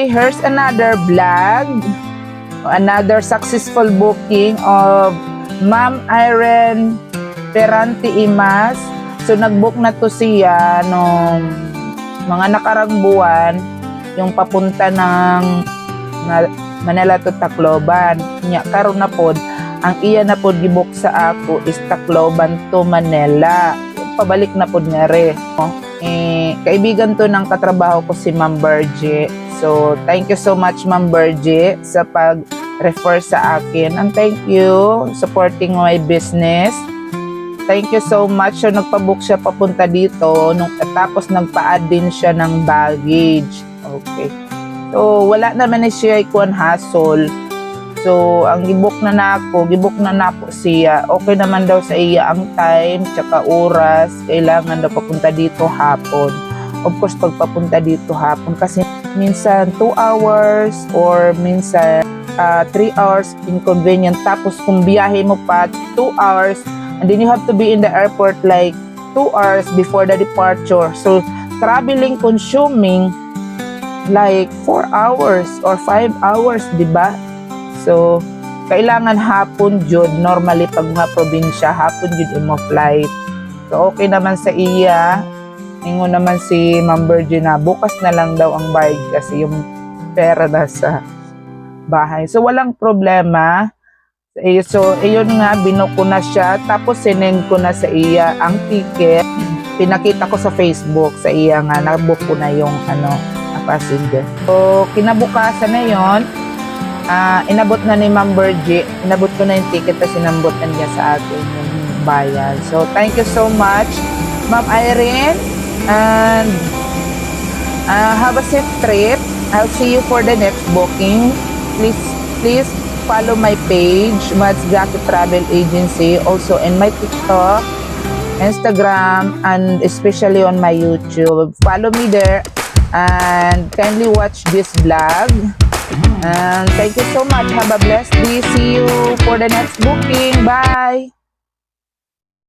Here's another vlog, another successful booking of Ma'am Irene Ferrante Imas. So nagbook na to siya nung mga nakarang buwan, yung papunta ng Manila to Tacloban. Nya karon na pod ang iya na pod gibook sa ako is Tacloban to Manila. Pabalik na pod nga re. Kaibigan to ng katrabaho ko si Ma'am Bergie. So, thank you so much Ma'am Bergie sa pag-refer sa akin. And thank you supporting my business. Thank you so much. So, nagpabook siya papunta dito. Tapos, nagpa-add din siya ng baggage. Okay. So, wala naman na siya ikuan hassle. So, ang gibook na nako siya. Okay naman daw sa iya ang time, tsaka oras. Kailangan daw papunta dito hapon. Of course, pagpapunta dito hapon kasi minsan 2 hours or minsan 3 hours inconvenient. Tapos kung biyahe mo pa 2 hours and then you have to be in the airport like 2 hours before the departure. So, traveling consuming like 4 hours or 5 hours, di ba? So, kailangan hapon jud. Normally, pag mga probinsya, hapon jud imo flight. So, okay naman sa iya. Ingon naman si Ma'am Bergie na bukas na lang daw ang bayad kasi yung pera na sa bahay. So, walang problema. So, ayun nga, binook ko na siya. Tapos, sinend ko na sa iya ang ticket. Pinakita ko sa Facebook sa iya nga, nabook ko na yung passenger. So, kinabukasan na yon. Inabot na ni Ma'am Bergie. Inabot ko na yung ticket at sinambot na niya sa akin yung bayan. So, thank you so much, Ma'am Irene. And have a safe trip. I'll see you for the next booking. Please follow my page, Mads Jackie Travel Agency, also in my TikTok, Instagram, and especially on my YouTube. Follow me there and kindly watch this vlog. And thank you so much. Have a blessed day. See you for the next booking. Bye.